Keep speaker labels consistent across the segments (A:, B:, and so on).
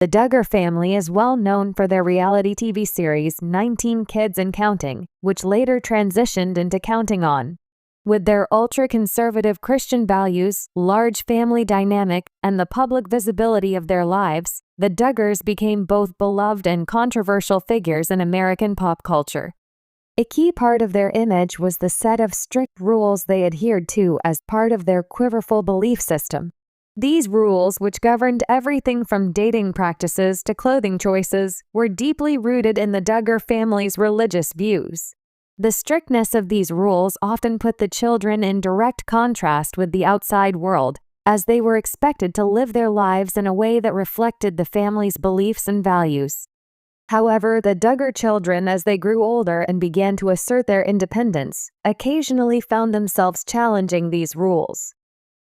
A: The Duggar family is well known for their reality TV series 19 Kids and Counting, which later transitioned into Counting On. With their ultra-conservative Christian values, large family dynamic, and the public visibility of their lives, the Duggars became both beloved and controversial figures in American pop culture. A key part of their image was the set of strict rules they adhered to as part of their quiverful belief system. These rules, which governed everything from dating practices to clothing choices, were deeply rooted in the Duggar family's religious views. The strictness of these rules often put the children in direct contrast with the outside world, as they were expected to live their lives in a way that reflected the family's beliefs and values. However, the Duggar children, as they grew older and began to assert their independence, occasionally found themselves challenging these rules.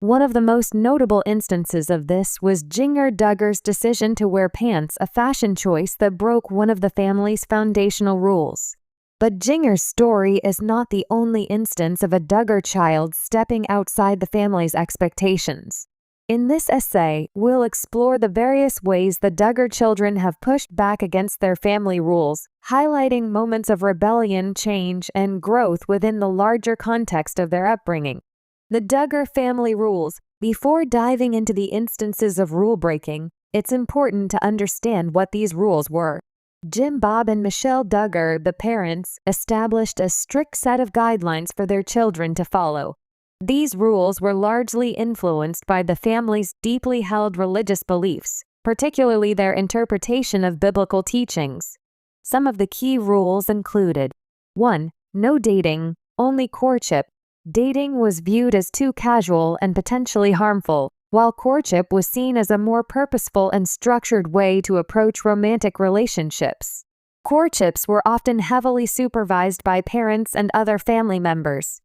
A: One of the most notable instances of this was Jinger Dugger's decision to wear pants, a fashion choice that broke one of the family's foundational rules. But Jinger's story is not the only instance of a Duggar child stepping outside the family's expectations. In this essay, we'll explore the various ways the Duggar children have pushed back against their family rules, highlighting moments of rebellion, change, and growth within the larger context of their upbringing. The Duggar family rules. Before diving into the instances of rule breaking, it's important to understand what these rules were. Jim, Bob, and Michelle Duggar, the parents, established a strict set of guidelines for their children to follow. These rules were largely influenced by the family's deeply held religious beliefs, particularly their interpretation of biblical teachings. Some of the key rules included: 1. No dating, only courtship. Dating was viewed as too casual and potentially harmful, while courtship was seen as a more purposeful and structured way to approach romantic relationships. Courtships were often heavily supervised by parents and other family members.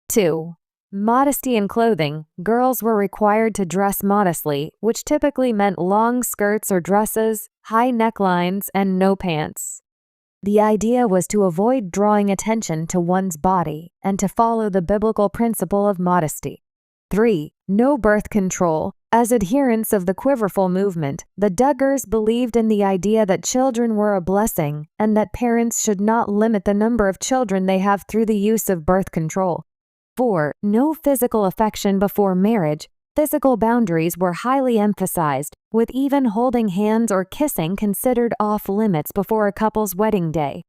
A: 2. Modesty in clothing. Girls were required to dress modestly, which typically meant long skirts or dresses, high necklines, and no pants. The idea was to avoid drawing attention to one's body and to follow the biblical principle of modesty. 3. No birth control. As adherents of the quiverful movement, the Duggars believed in the idea that children were a blessing and that parents should not limit the number of children they have through the use of birth control. 4. No physical affection before marriage. Physical boundaries were highly emphasized, with even holding hands or kissing considered off limits before a couple's wedding day.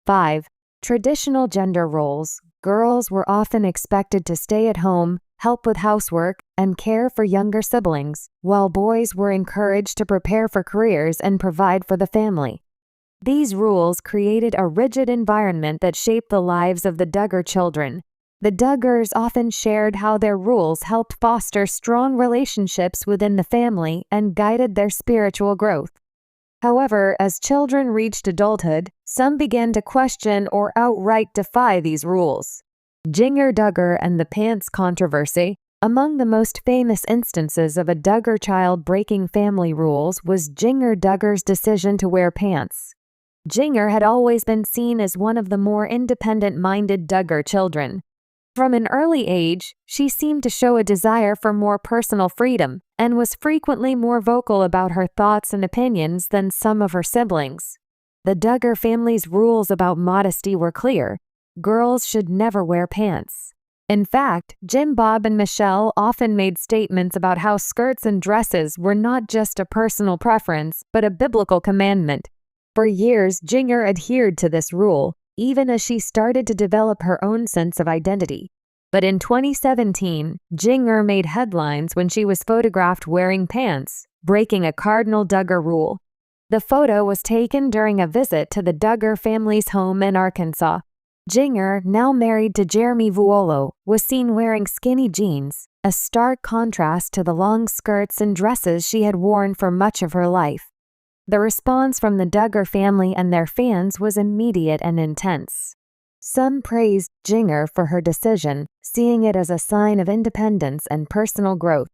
A: 5. Traditional gender roles. Girls were often expected to stay at home, help with housework, and care for younger siblings, while boys were encouraged to prepare for careers and provide for the family. These rules created a rigid environment that shaped the lives of the Duggar children. The Duggars often shared how their rules helped foster strong relationships within the family and guided their spiritual growth. However, as children reached adulthood, some began to question or outright defy these rules. Jinger Dugger and the pants controversy. Among the most famous instances of a Duggar child breaking family rules was Jinger Dugger's decision to wear pants. Jinger had always been seen as one of the more independent-minded Duggar children. From an early age, she seemed to show a desire for more personal freedom and was frequently more vocal about her thoughts and opinions than some of her siblings. The Duggar family's rules about modesty were clear. Girls should never wear pants. In fact, Jim, Bob, and Michelle often made statements about how skirts and dresses were not just a personal preference, but a biblical commandment. For years, Jinger adhered to this rule, even as she started to develop her own sense of identity. But in 2017, Jinger made headlines when she was photographed wearing pants, breaking a cardinal Duggar rule. The photo was taken during a visit to the Duggar family's home in Arkansas. Jinger, now married to Jeremy Vuolo, was seen wearing skinny jeans, a stark contrast to the long skirts and dresses she had worn for much of her life. The response from the Duggar family and their fans was immediate and intense. Some praised Jinger for her decision, seeing it as a sign of independence and personal growth.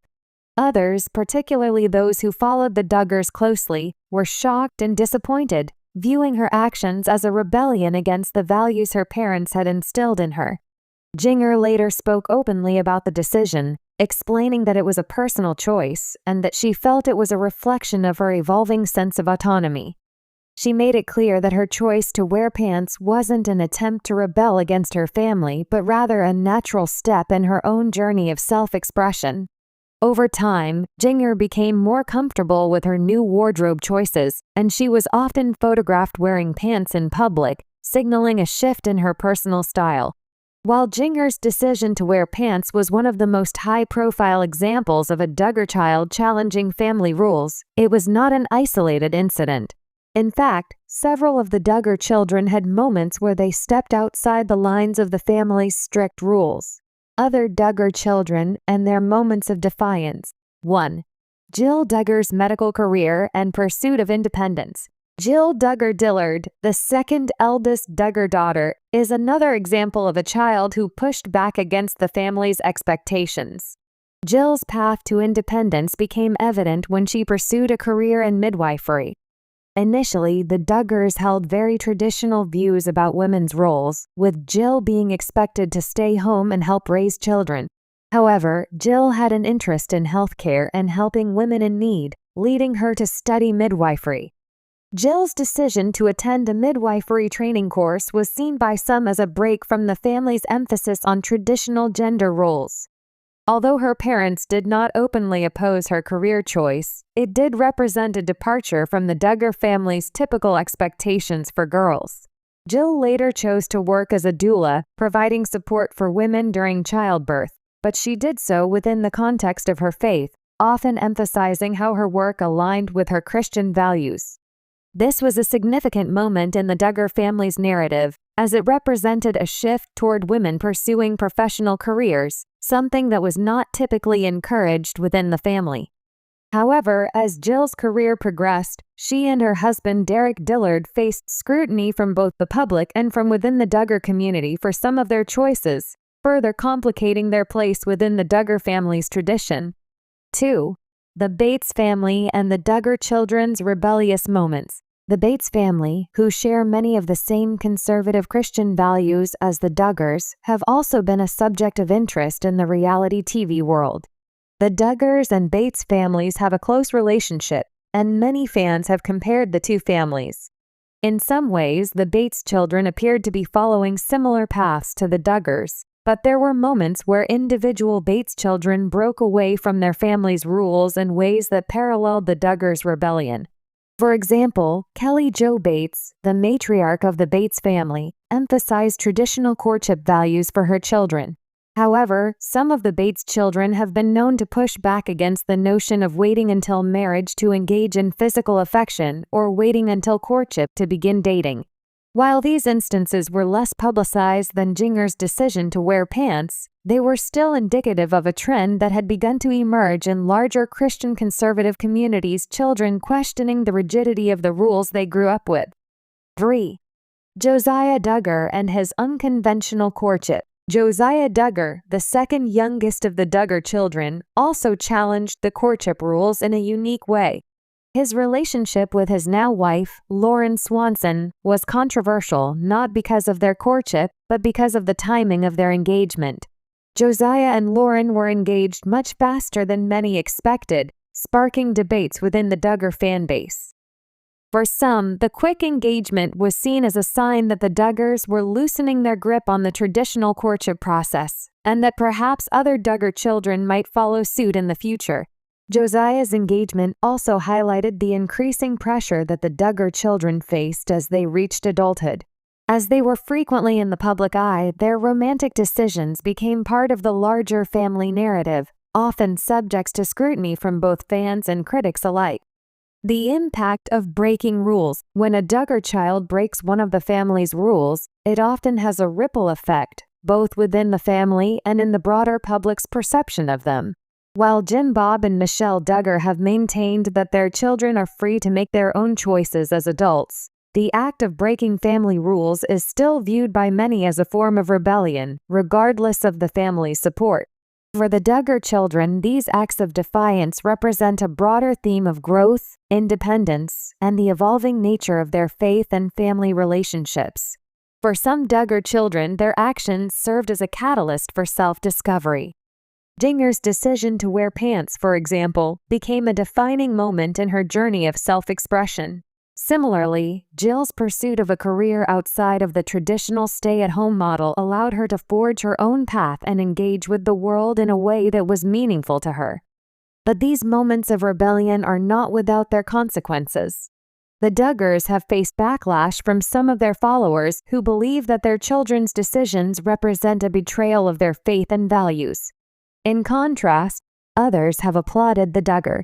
A: Others, particularly those who followed the Duggars closely, were shocked and disappointed, viewing her actions as a rebellion against the values her parents had instilled in her. Jinger later spoke openly about the decision, explaining that it was a personal choice and that she felt it was a reflection of her evolving sense of autonomy. She made it clear that her choice to wear pants wasn't an attempt to rebel against her family, but rather a natural step in her own journey of self-expression. Over time, Jinger became more comfortable with her new wardrobe choices, and she was often photographed wearing pants in public, signaling a shift in her personal style. While Jinger's decision to wear pants was one of the most high-profile examples of a Duggar child challenging family rules, it was not an isolated incident. In fact, several of the Duggar children had moments where they stepped outside the lines of the family's strict rules. Other Duggar children and their moments of defiance. 1. Jill Duggar's medical career and pursuit of independence. Jill Duggar Dillard, the second eldest Duggar daughter, is another example of a child who pushed back against the family's expectations. Jill's path to independence became evident when she pursued a career in midwifery. Initially, the Duggars held very traditional views about women's roles, with Jill being expected to stay home and help raise children. However, Jill had an interest in healthcare and helping women in need, leading her to study midwifery. Jill's decision to attend a midwifery training course was seen by some as a break from the family's emphasis on traditional gender roles. Although her parents did not openly oppose her career choice, it did represent a departure from the Duggar family's typical expectations for girls. Jill later chose to work as a doula, providing support for women during childbirth, but she did so within the context of her faith, often emphasizing how her work aligned with her Christian values. This was a significant moment in the Duggar family's narrative, as it represented a shift toward women pursuing professional careers, something that was not typically encouraged within the family. However, as Jill's career progressed, she and her husband Derek Dillard faced scrutiny from both the public and from within the Duggar community for some of their choices, further complicating their place within the Duggar family's tradition. 2. The Bates family and the Duggar children's rebellious moments. The Bates family, who share many of the same conservative Christian values as the Duggars, have also been a subject of interest in the reality TV world. The Duggars and Bates families have a close relationship, and many fans have compared the two families. In some ways, the Bates children appeared to be following similar paths to the Duggars, but there were moments where individual Bates children broke away from their family's rules in ways that paralleled the Duggars' rebellion. For example, Kelly Jo Bates, the matriarch of the Bates family, emphasized traditional courtship values for her children. However, some of the Bates children have been known to push back against the notion of waiting until marriage to engage in physical affection or waiting until courtship to begin dating. While these instances were less publicized than Jinger's decision to wear pants, they were still indicative of a trend that had begun to emerge in larger Christian conservative communities, children questioning the rigidity of the rules they grew up with. 3. Josiah Duggar and his unconventional courtship. Josiah Duggar, the second youngest of the Duggar children, also challenged the courtship rules in a unique way. His relationship with his now wife, Lauren Swanson, was controversial not because of their courtship, but because of the timing of their engagement. Josiah and Lauren were engaged much faster than many expected, sparking debates within the Duggar fan base. For some, the quick engagement was seen as a sign that the Duggars were loosening their grip on the traditional courtship process, and that perhaps other Duggar children might follow suit in the future. Josiah's engagement also highlighted the increasing pressure that the Duggar children faced as they reached adulthood. As they were frequently in the public eye, their romantic decisions became part of the larger family narrative, often subjects to scrutiny from both fans and critics alike. The impact of breaking rules. When a Duggar child breaks one of the family's rules, it often has a ripple effect, both within the family and in the broader public's perception of them. While Jim Bob and Michelle Duggar have maintained that their children are free to make their own choices as adults, the act of breaking family rules is still viewed by many as a form of rebellion, regardless of the family's support. For the Duggar children, these acts of defiance represent a broader theme of growth, independence, and the evolving nature of their faith and family relationships. For some Duggar children, their actions served as a catalyst for self-discovery. Jinger's decision to wear pants, for example, became a defining moment in her journey of self-expression. Similarly, Jill's pursuit of a career outside of the traditional stay-at-home model allowed her to forge her own path and engage with the world in a way that was meaningful to her. But these moments of rebellion are not without their consequences. The Duggars have faced backlash from some of their followers who believe that their children's decisions represent a betrayal of their faith and values. In contrast, others have applauded the Duggar,